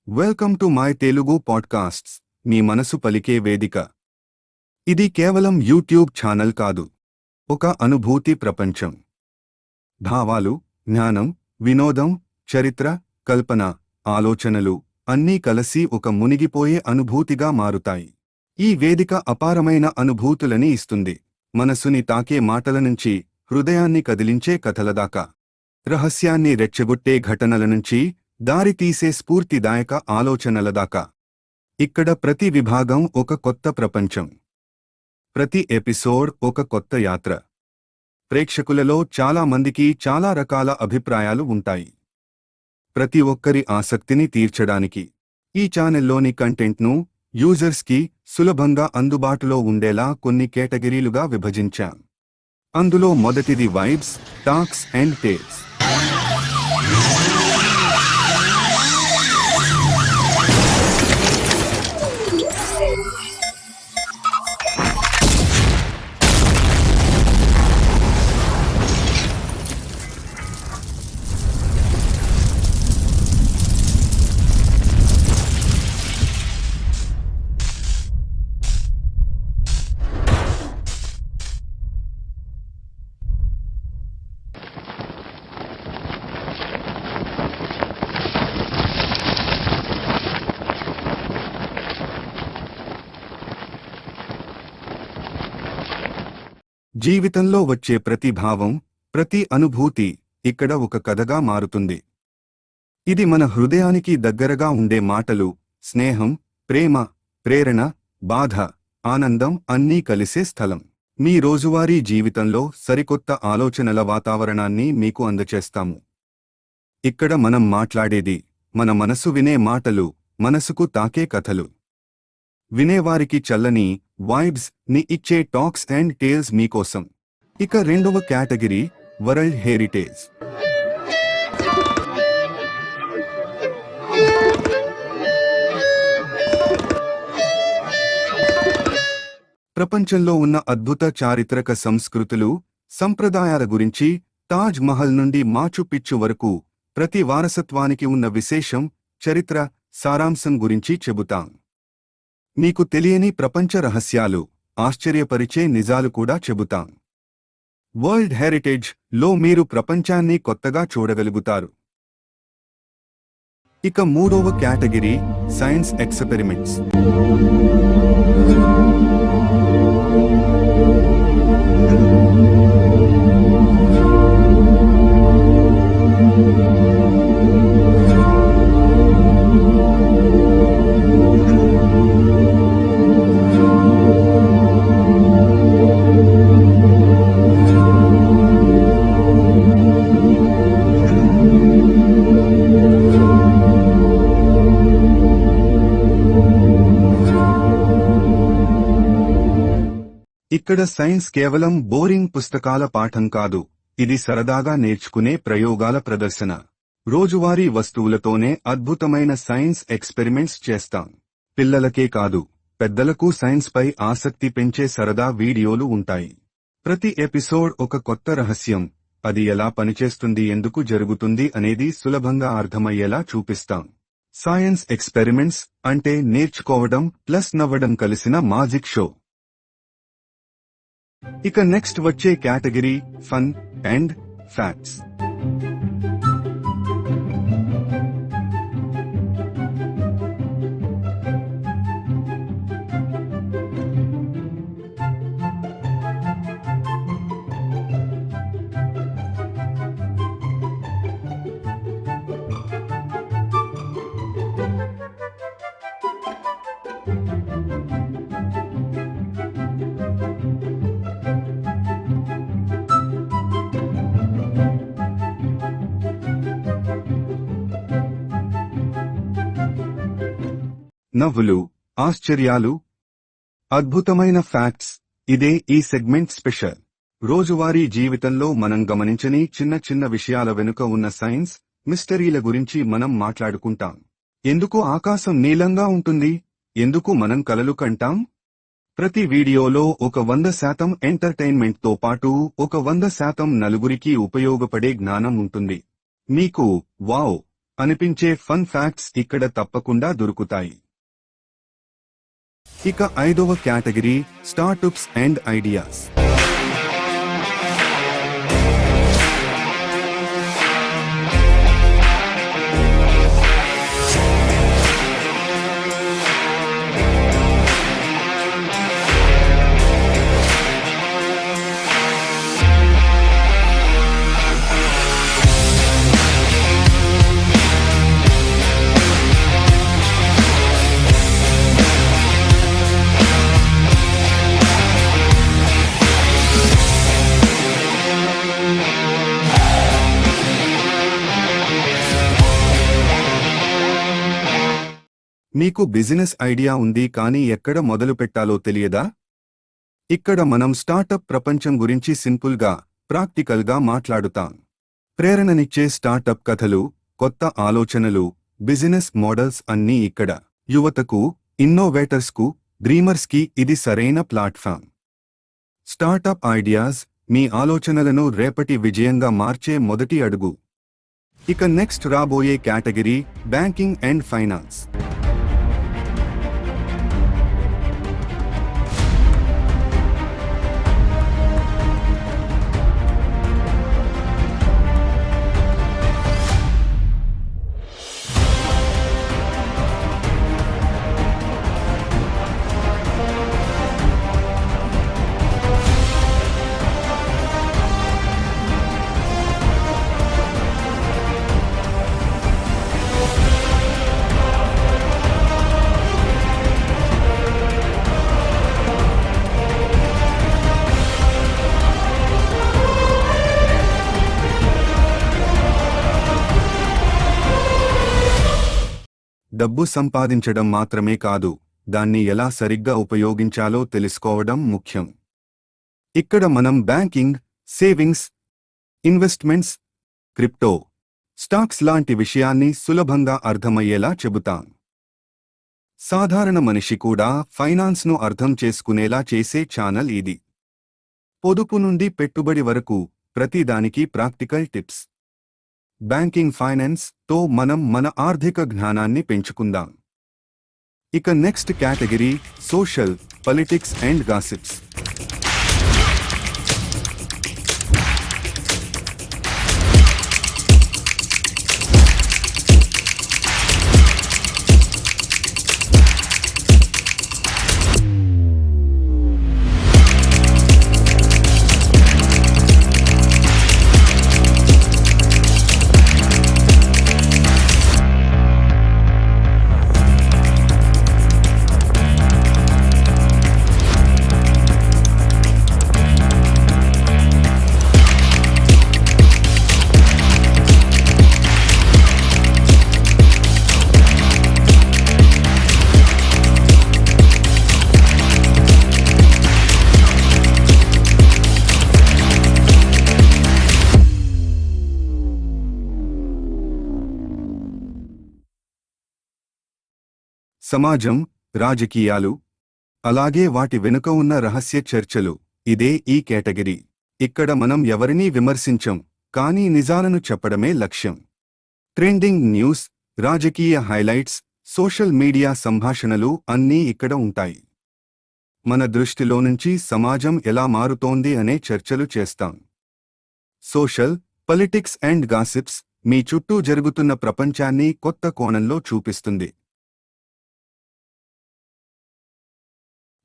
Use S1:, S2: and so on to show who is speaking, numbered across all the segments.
S1: Welcome to my Telugu podcasts మీ మనసు పలికే వేదిక. ఇది కేవలం యూట్యూబ్ ఛానల్ కాదు, ఒక అనుభూతి ప్రపంచం. భావాలు, జ్ఞానం, వినోదం, చరిత్ర, కల్పన, ఆలోచనలు అన్నీ కలిసి ఒక మునిగిపోయే అనుభూతిగా మారుతాయి. ఈ వేదిక అపారమైన అనుభూతులని ఇస్తుంది. మనసుని తాకే మాటల నుంచి హృదయాన్ని కదిలించే కథల దాకా, రహస్యాన్ని రెచ్చగొట్టే ఘటనల నుంచి దారితీసే స్ఫూర్తిదాయక ఆలోచనల దాకా. ఇక్కడ ప్రతి విభాగం ఒక కొత్త ప్రపంచం, ప్రతి ఎపిసోడ్ ఒక కొత్త యాత్ర. ప్రేక్షకులలో చాలా మందికి చాలా రకాల అభిప్రాయాలు ఉంటాయి. ప్రతి ఒక్కరి ఆసక్తిని తీర్చడానికి ఈ ఛానల్లోని కంటెంట్ను యూజర్స్కి సులభంగా అందుబాటులో ఉండేలా కొన్ని కేటగిరీలుగా విభజించాం. అందులో మొదటిది వైబ్స్, టాక్స్ అండ్ టేల్స్. జీవితంలో వచ్చే ప్రతి భావం, ప్రతి అనుభూతి ఇక్కడ ఒక కథగా మారుతుంది. ఇది మన హృదయానికి దగ్గరగా ఉండే మాటలు, స్నేహం, ప్రేమ, ప్రేరణ, బాధ, ఆనందం అన్నీ కలిసే స్థలం. మీ రోజువారీ జీవితంలో సరికొత్త ఆలోచనల వాతావరణాన్ని మీకు అందచేస్తాము. ఇక్కడ మనం మాట్లాడేది మన మనసు వినే మాటలు, మనసుకు తాకే కథలు. వినేవారికి చల్లని వైబ్స్ ని ఇచ్చే టాక్స్ అండ్ టేల్స్ మీకోసం. ఇక రెండవ కేటగిరీ వరల్డ్ హెరిటేజ్. ప్రపంచంలో ఉన్న అద్భుత చారిత్రక సంస్కృతులు, సంప్రదాయాల గురించి తాజ్ మహల్ నుండి మాచు పిచ్చు వరకు ప్రతి వారసత్వానికి ఉన్న విశేషం, చరిత్ర, సారాంశం గురించి చెబుతాం. మీకు తెలియని ప్రపంచ రహస్యాలు, ఆశ్చర్యపరిచే నిజాలు కూడా చెబుతాం. వరల్డ్ హెరిటేజ్ లో మీరు ప్రపంచాన్ని కొత్తగా చూడగలుగుతారు. ఇక మూడవ కేటగిరీ సైన్స్ ఎక్స్పెరిమెంట్స్. ఇక్కడ సైన్స్ కేవలం బోరింగ్ పుస్తకాల పాఠం కాదు, ఇది సరదాగా నేర్చుకునే ప్రయోగాల ప్రదర్శన. రోజువారీ వస్తువులతోనే అద్భుతమైన సైన్స్ ఎక్స్పెరిమెంట్స్ చేస్తాం. పిల్లలకే కాదు, పెద్దలకు సైన్స్పై ఆసక్తి పెంచే సరదా వీడియోలు ఉంటాయి. ప్రతి ఎపిసోడ్ ఒక కొత్త రహస్యం, అది ఎలా పనిచేస్తుంది, ఎందుకు జరుగుతుంది అనేది సులభంగా అర్థమయ్యేలా చూపిస్తాం. సైన్స్ ఎక్స్పెరిమెంట్స్ అంటే నేర్చుకోవడం ప్లస్ నవ్వడం కలిసిన మాజిక్ షో. ఇక నెక్స్ట్ వచ్చే కేటగిరీ ఫన్ అండ్ ఫ్యాక్ట్స్. నవ్వులు, ఆశ్చర్యాలు, అద్భుతమైన ఫ్యాక్ట్స్, ఇదే ఈ సెగ్మెంట్ స్పెషల్. రోజువారీ జీవితంలో మనం గమనించని చిన్న చిన్న విషయాల వెనుక ఉన్న సైన్స్, మిస్టరీల గురించి మనం మాట్లాడుకుంటాం. ఎందుకు ఆకాశం నీలంగా ఉంటుంది, ఎందుకు మనం కలలు కంటాం. ప్రతి వీడియోలో ఒక 100% ఎంటర్టైన్మెంట్తో పాటు ఒక 100% నలుగురికి ఉపయోగపడే జ్ఞానం ఉంటుంది. మీకు వావ్ అనిపించే ఫన్ ఫ్యాక్ట్స్ ఇక్కడ తప్పకుండా దొరుకుతాయి. ఇక 5వ కేటగిరీ స్టార్టప్స్ అండ్ ఐడియాస్. మీకు బిజినెస్ ఐడియా ఉంది కానీ ఎక్కడ మొదలు పెట్టాలో తెలియదా? ఇక్కడ మనం స్టార్టప్ ప్రపంచం గురించి సింపుల్గా, ప్రాక్టికల్గా మాట్లాడుతాం. ప్రేరణనిచ్చే స్టార్టప్ కథలు, కొత్త ఆలోచనలు, బిజినెస్ మోడల్స్ అన్నీ ఇక్కడ. యువతకు, ఇన్నోవేటర్స్కు, డ్రీమర్స్కి ఇది సరైన ప్లాట్ఫామ్. స్టార్టప్ ఐడియాస్ మీ ఆలోచనలను రేపటి విజయంగా మార్చే మొదటి అడుగు. ఇక నెక్స్ట్ రాబోయే కేటగిరీ బ్యాంకింగ్ అండ్ ఫైనాన్స్. డబ్బు సంపాదించడం మాత్రమే కాదు, దాన్ని ఎలా సరిగ్గా ఉపయోగించాలో తెలుసుకోవడం ముఖ్యం. ఇక్కడ మనం banking, savings, investments, crypto, stocks లాంటి విషయాన్ని సులభంగా అర్థమయ్యేలా చెబుతాం. సాధారణ మనిషి కూడా ఫైనాన్స్ను అర్థం చేసుకునేలా చేసే ఛానల్ ఇది. పొదుపు నుండి పెట్టుబడి వరకు ప్రతిదానికి ప్రాక్టికల్ టిప్స్. బ్యాంకింగ్ ఫైనాన్స్ తో మనం మన ఆర్థిక జ్ఞానాన్ని పెంచుకుందాం. ఇక next category social, politics and gossips. సమాజం, రాజకీయాలు, అలాగే వాటి వెనుక ఉన్న రహస్య చర్చలు, ఇదే ఈ కేటగిరీ. ఇక్కడ మనం ఎవరినీ విమర్శించం, కానీ నిజాలను చెప్పడమే లక్ష్యం. ట్రెండింగ్ న్యూస్, రాజకీయ హైలైట్స్, సోషల్ మీడియా సంభాషణలు అన్నీ ఇక్కడ ఉంటాయి. మన దృష్టిలో నుంచి సమాజం ఎలా మారుతోంది అనే చర్చలు చేస్తాం. సోషల్, పొలిటిక్స్ అండ్ గాసిప్స్ మీ చుట్టూ జరుగుతున్న ప్రపంచాన్ని కొత్త కోణంలో చూపిస్తుంది.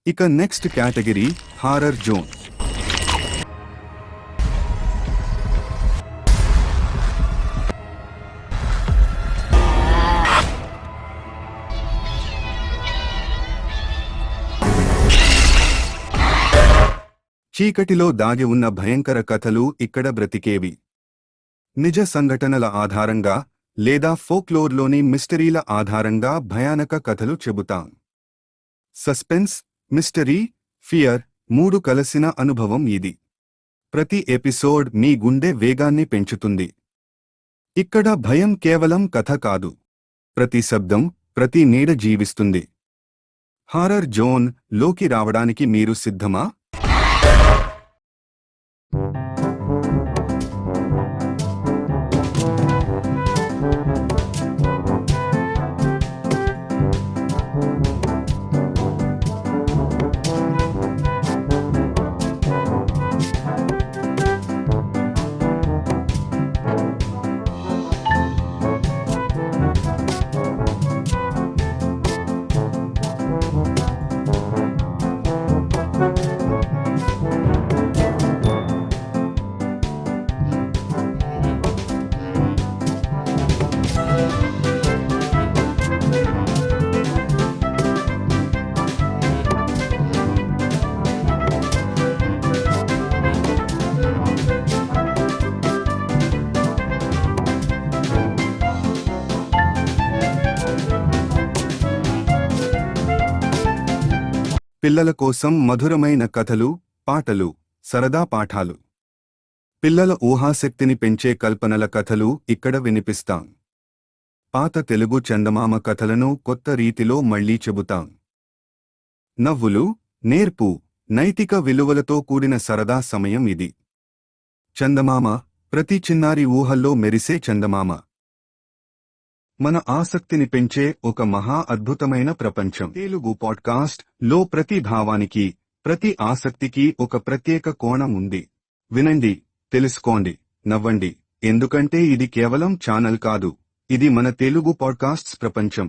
S1: ఇక నెక్స్ట్ కేటగిరీ హారర్ జోన్. చీకటిలో దాగి ఉన్న భయంకర కథలు ఇక్కడ బ్రతికేవి. నిజ సంఘటనల ఆధారంగా లేదా ఫోక్లోర్లోని మిస్టరీల ఆధారంగా భయానక కథలు చెబుతాం. సస్పెన్స్, మిస్టరీ, ఫియర్ మూడు కలిసిన అనుభవం ఇది. ప్రతి ఎపిసోడ్ మీ గుండె వేగాన్ని పెంచుతుంది. ఇక్కడ భయం కేవలం కథ కాదు, ప్రతి శబ్దం, ప్రతి నీడ జీవిస్తుంది. హారర్ జోన్ లోకి రావడానికి మీరు సిద్ధమా? పిల్లల కోసం మధురమైన కథలు, పాటలు, సరదా పాఠాలు. పిల్లల ఊహాశక్తిని పెంచే కల్పనల కథలు ఇక్కడ వినిపిస్తాం. పాత తెలుగు చందమామ కథలను కొత్త రీతిలో మళ్లీ చెబుతాం. నవ్వులు, నేర్పు, నైతిక విలువలతో కూడిన సరదా సమయం ఇది. చందమామ, ప్రతి చిన్నారి ఊహల్లో మెరిసే చందమామ. మన ఆసక్తిని పెంచే ఒక మహా అద్భుతమైన ప్రపంచం. తెలుగు పాడ్కాస్ట్ లో ప్రతి భావానికి, ప్రతి ఆసక్తికి ఒక ప్రత్యేక కోణం ఉంది. వినండి, తెలుసుకోండి, నవ్వండి, ఎందుకంటే ఇది కేవలం ఛానల్ కాదు, ఇది మన తెలుగు పాడ్కాస్ట్స్ ప్రపంచం.